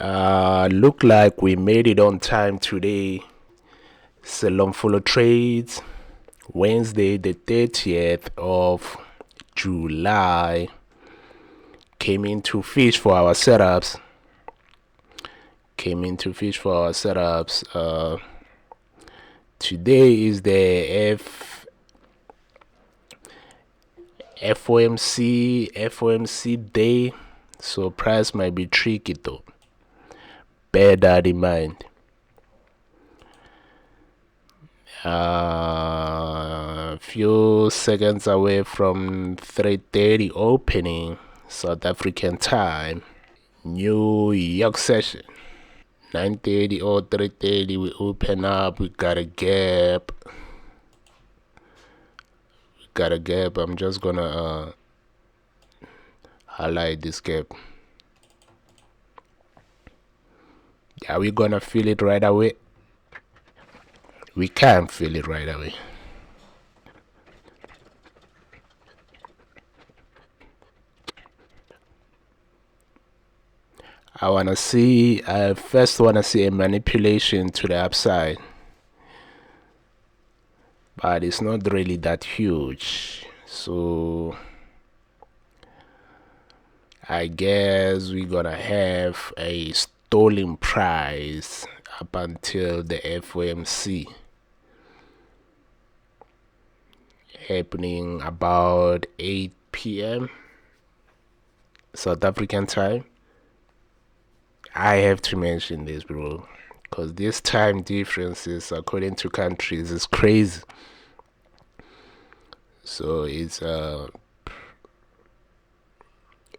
Look like we made it on time today. Salon follow trades. Wednesday, the 30th of July. Came in to fish for our setups. Today is the FOMC day, so price might be tricky though. Bear that in mind. Few seconds away from 3:30 opening South African time. New York session. 9:30 or 3:30 we open up. We got a gap. I'm just gonna highlight this gap. Are we gonna feel it right away? We can't feel it right away. I first wanna see a manipulation to the upside, but it's not really that huge, so I guess we're gonna have a stalling price up until the FOMC happening about 8 p.m. South African time. I have to mention this, bro, because this time differences according to countries is crazy. So it's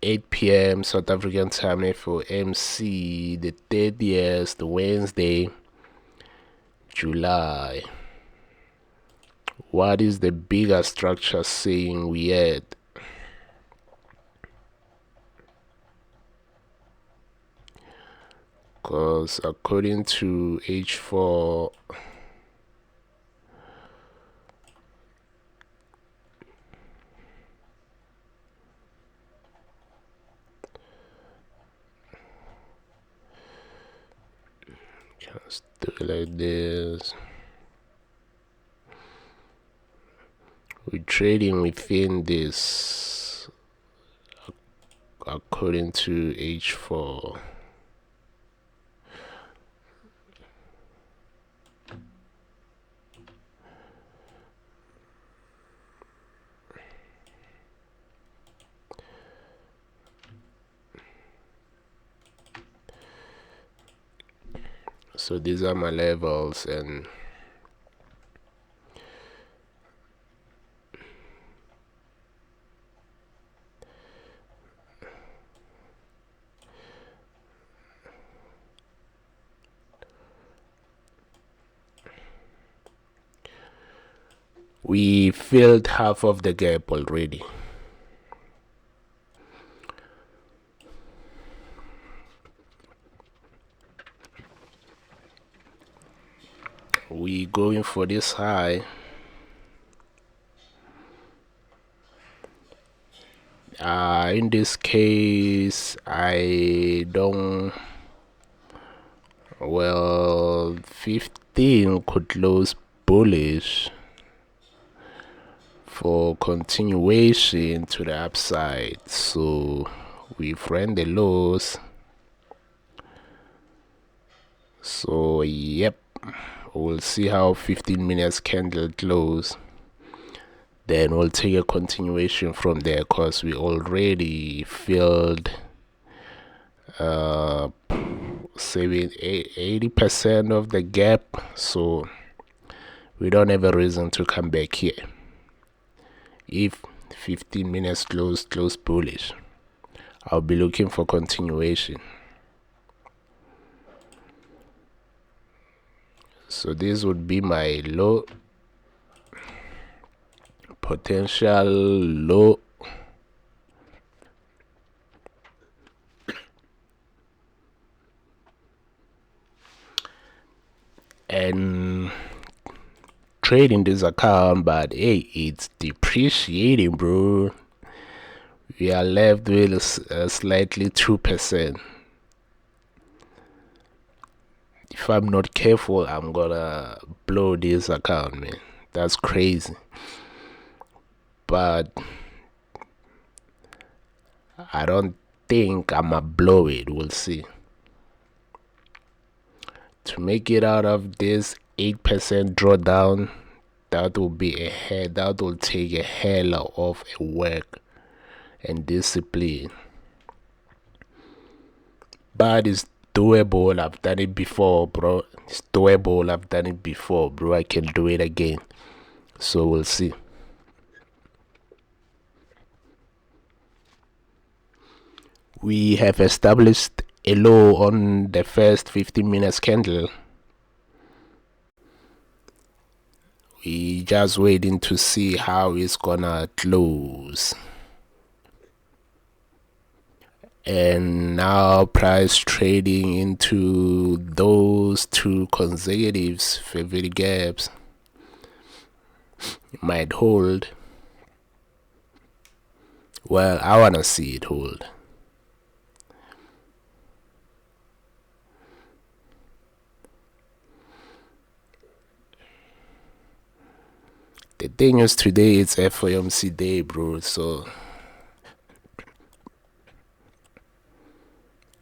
8 p.m. South African time for MC, the 30th, the Wednesday, July. What is the bigger structure saying we had? Because according to H4, just do it like this. We're trading within this according to H4. So these are my levels, and we filled half of the gap already. We going for this high. In this case, I don't. Well, 15 could close bullish for continuation to the upside. So we've ran the lows. So yep, we'll see how 15 minutes candle close. Then we'll take a continuation from there, because we already filled 80% of the gap, so we don't have a reason to come back here. If 15 minutes close bullish, I'll be looking for continuation. So this would be my low, potential low. And trading this account, but hey, it's depreciating, bro. We are left with slightly 2%. if I'm not careful, I'm gonna blow this account, man. That's crazy. But I don't think I'ma blow it. We'll see. To make it out of this 8% drawdown, that will take a hell of a work and discipline. But it's doable. I've done it before, bro. It's doable. I've done it before, bro. I can do it again. So we'll see. We have established a low on the first 15 minutes candle. We just waiting to see how it's gonna close. And now price trading into those two consecutive favorite gaps. It might hold. Well, I wanna see it hold. The thing is, today it's FOMC day, bro. So,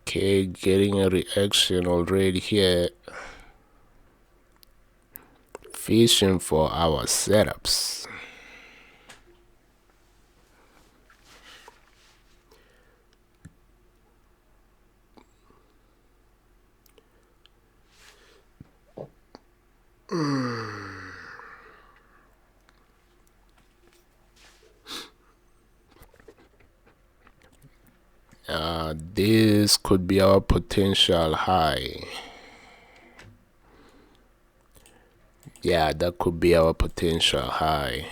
okay, getting a reaction already here. Fishing for our setups. This could be our potential high. Yeah, that could be our potential high.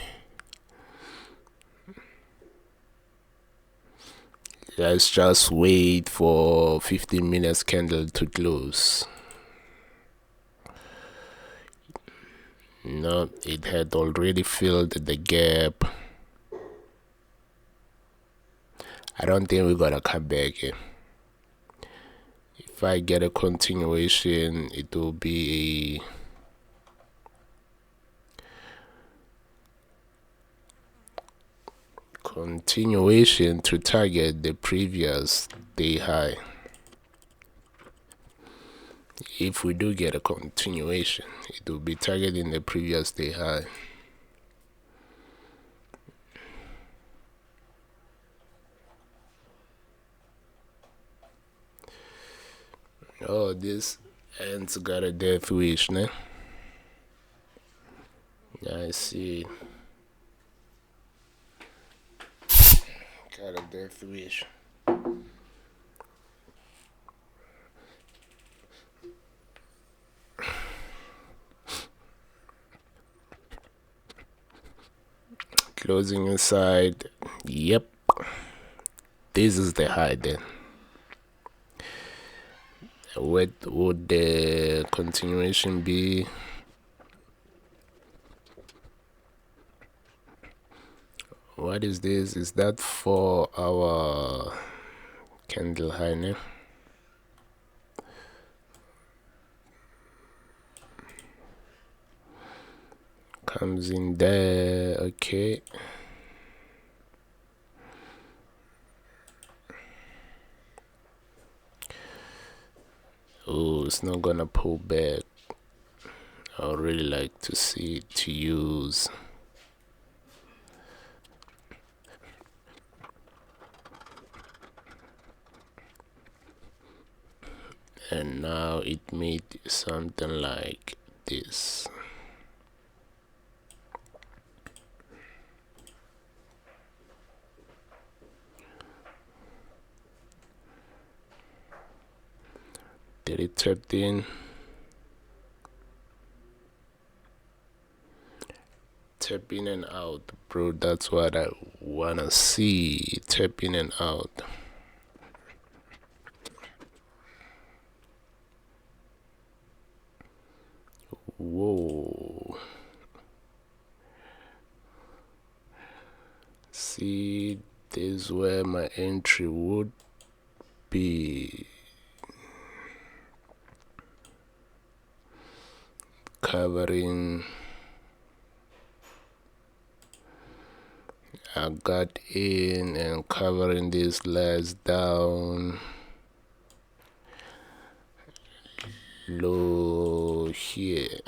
Let's just wait for 15 minutes candle to close. No, it had already filled the gap. I don't think we're gonna come back here. If I get a continuation, it will be a continuation to target the previous day high. If we do get a continuation, it will be targeting the previous day high. Oh, this ants got a death wish, ne? I see. Got a death wish. Closing inside. Yep. This is the high then. What would the continuation be? What is this? Is that for our candle high now? Comes in there. Okay. Oh, it's not gonna pull back. I would really like to see it to use. And now it made something like this. Did it tap in? Tap in and out, bro. That's what I wanna see. Tap in and out. Whoa. See, this is where my entry would be. covering. I got in and covering this last down low here.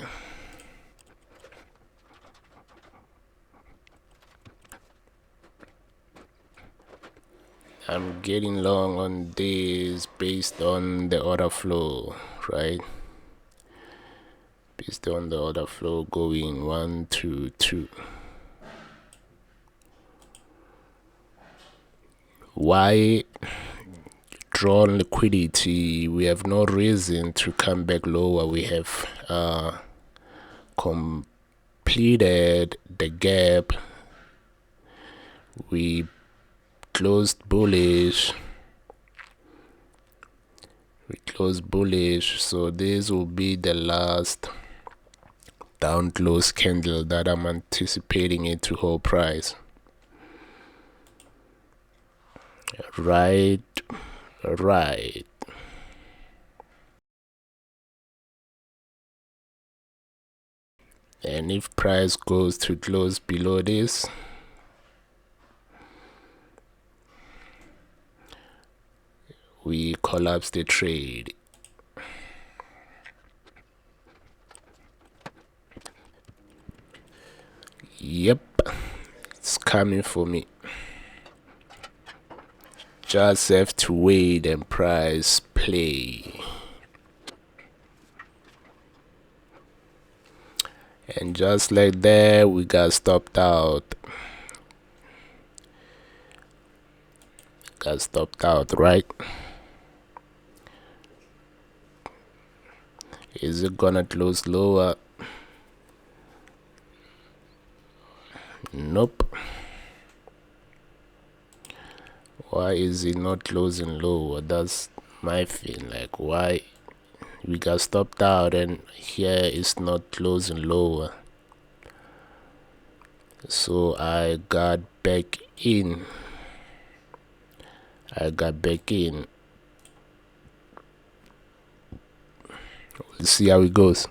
I'm getting long on this based on the order flow, right? Based on the order flow going 1 2 2. Why drawn liquidity? We have no reason to come back lower. We have completed the gap. We closed bullish. So this will be the last down close candle that I'm anticipating it to hold price. Right. And if price goes to close below this, we collapse the trade. Yep, it's coming for me. Just have to wait and price play. And just like that, we got stopped out. Right? Is it gonna close lower? Nope. Why is it not closing lower? That's my thing. Like, why we got stopped out and here it's not closing lower? So I got back in. Let's see how it goes.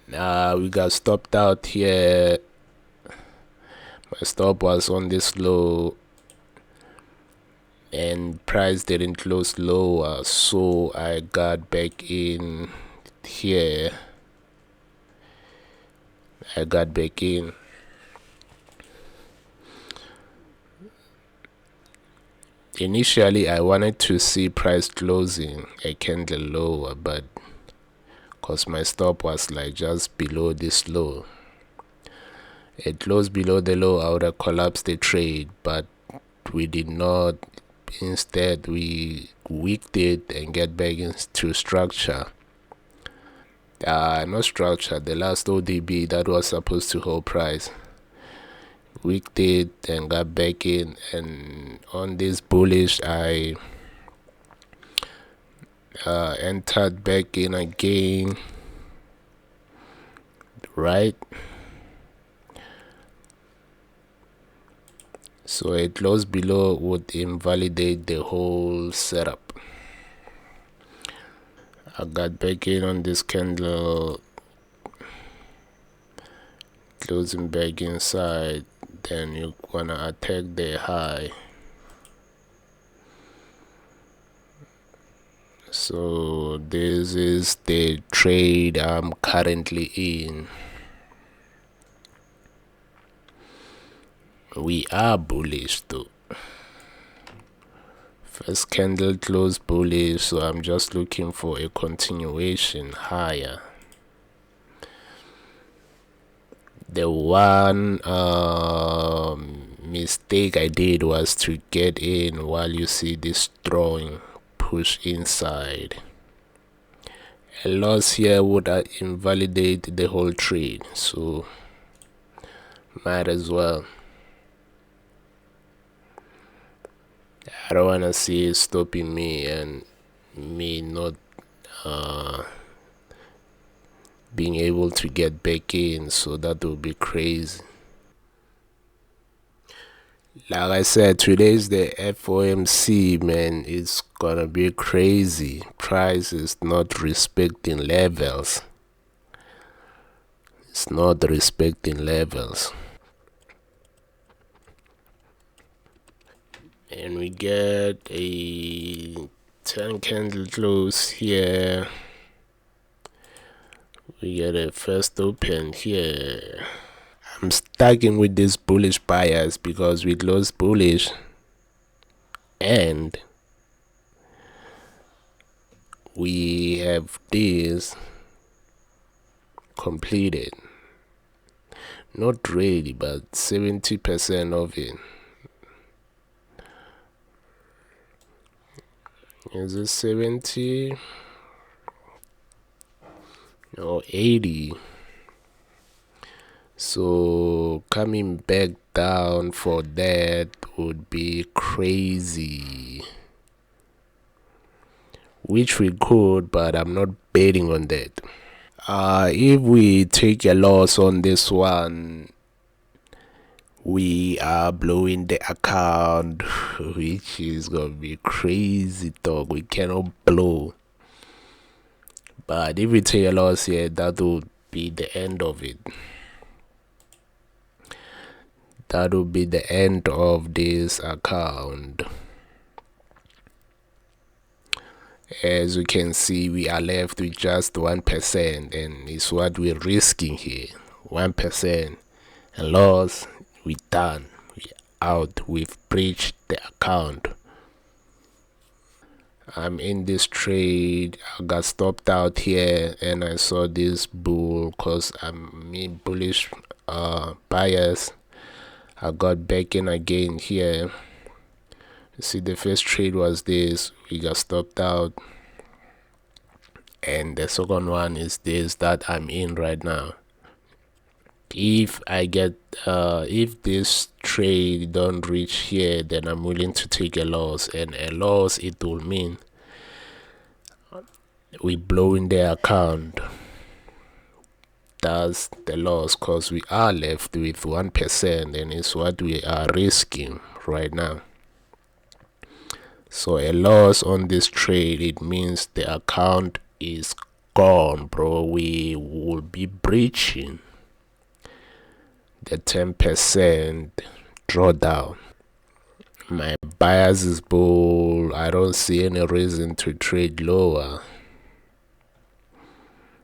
We got stopped out here. My stop was on this low and price didn't close lower, so I got back in here. Initially I wanted to see price closing a candle lower, but because my stop was like just below this low, it closed below the low, I would have collapsed the trade, but we did not. Instead, we wicked it and get back into structure. Not structure, the last ODB that was supposed to hold price. Wicked it and got back in, and on this bullish, I entered back in again, right? So a close below would invalidate the whole setup. I got back in on this candle, closing back inside, then you wanna attack the high. So this is the trade I'm currently in. We are bullish though. First candle closed bullish, so I'm just looking for a continuation higher. The one mistake I did was to get in while you see this drawing push inside. A loss here would invalidate the whole trade, so might as well. I don't want to see it stopping me and me not being able to get back in, so that would be crazy. Like I said, today's the FOMC, man. It's gonna be crazy. Price is not respecting levels, It's not respecting levels. And we get a 10 candle close here. We get a first open here. I'm stacking with these bullish buyers because we closed bullish and we have this completed. Not really, but 70% of it. Is it 70 or 80? So coming back down for that would be crazy, which we could, but I'm not betting on that. If we take a loss on this one, we are blowing the account, which is gonna be crazy talk. We cannot blow. But if we take a loss here, that would be the end of it. That would be the end of this account. As you can see, we are left with just 1%, and it's what we're risking here. 1% and loss, we done. We out. We've breached the account. I'm in this trade. I got stopped out here and I saw this bull because I'm in bullish bias. I got back in again here. You see, the first trade was this. We got stopped out, and the second one is this that I'm in right now. If I get if this trade don't reach here, then I'm willing to take a loss, and a loss, it will mean we blow in their account. That's the loss, because we are left with 1%, and it's what we are risking right now. So a loss on this trade, it means the account is gone, bro. We will be breaching the 10% drawdown. My bias is bull. I don't see any reason to trade lower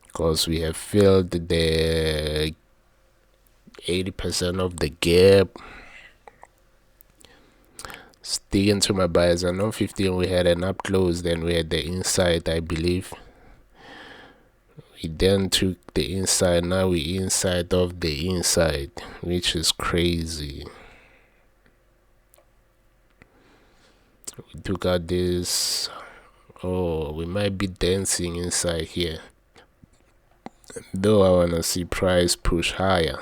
because we have filled the 80% of the gap. Sticking to my bias. I know 15 we had an up close, then we had the inside, I believe. We then took the inside. Now we inside of the inside, which is crazy. We took out this. Oh, we might be dancing inside here, though I want to see price push higher,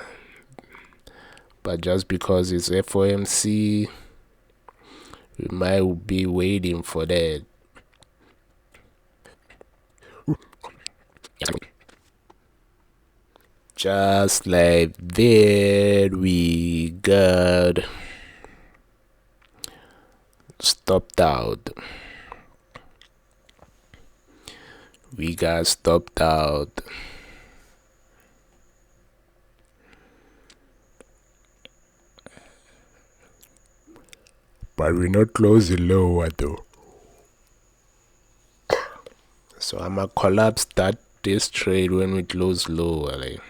but just because it's FOMC, we might be waiting for that. Just like that, we got stopped out. We got stopped out. But we're not closing lower though. So I'ma collapse this trade when we close lower. Like,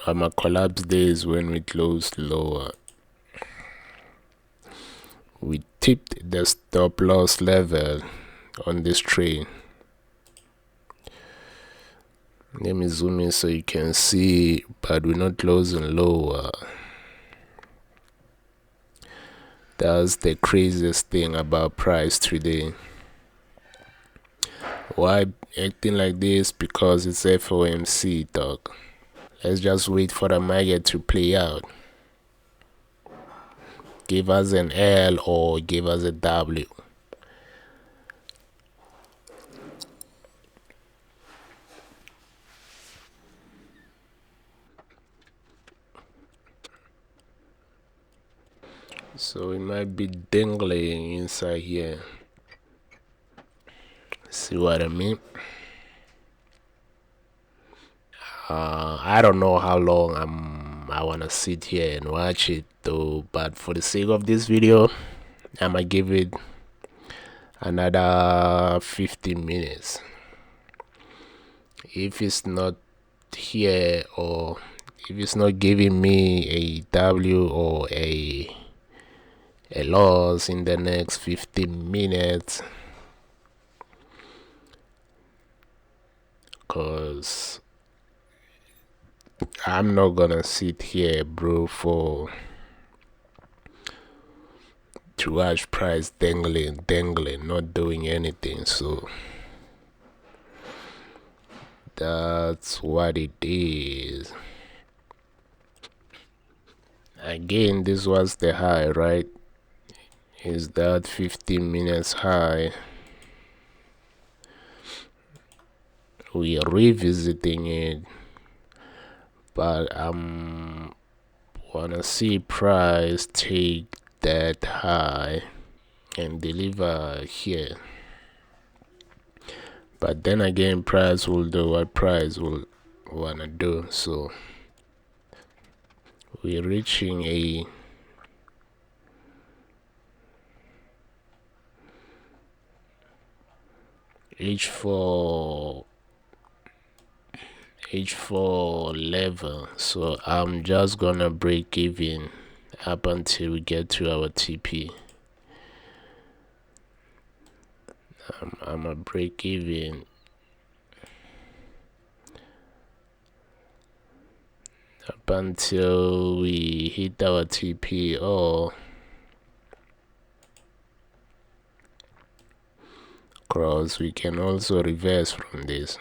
I'ma collapse this when we close lower. We tipped the stop loss level on this trade. Let me zoom in so you can see, but we're not closing lower. That's the craziest thing about price today. Why acting like this? Because it's FOMC, dog. Let's just wait for the market to play out. Give us an L or give us a W. So it might be dangling inside here. See what I mean? I don't know how long I wanna sit here and watch it though, but for the sake of this video, I'ma give it another 15 minutes. If it's not here, or if it's not giving me a W or a loss in the next 15 minutes, cause I'm not gonna sit here, bro, to watch price dangling, not doing anything. So that's what it is. Again, this was the high, right? Is that 15 minutes high? We are revisiting it, but wanna see price take that high and deliver here. But then again, price will do what price will wanna do. So we're reaching a H4 level, so I'm just gonna break even up until we get to our TP. I'm a break even up until we hit our TP, or cross. We can also reverse from this.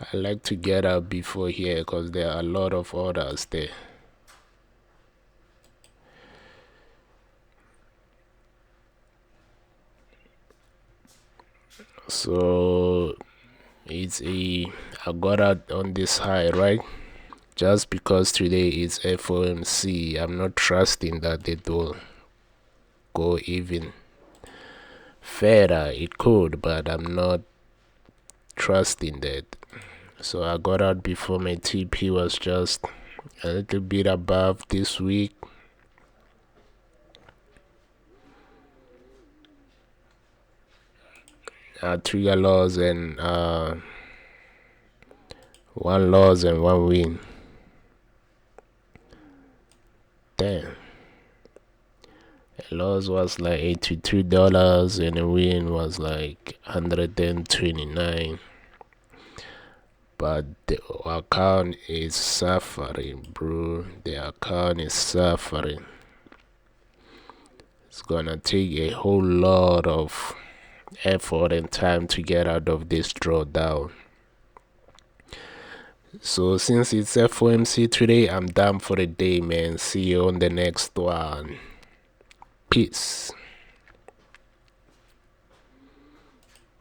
I like to get out before here because there are a lot of orders there. So I got out on this high, right? Just because today is FOMC, I'm not trusting that it will go even further. It could, but I'm not trusting that. So I got out before my TP was just a little bit above this week. Trigger loss and 1 loss and 1 win. Damn. A loss was like $82 and a win was like 129. But the account is suffering, bro. The account is suffering. It's gonna take a whole lot of effort and time to get out of this drawdown. So since it's FOMC today, I'm done for the day, man. See you on the next one. Peace.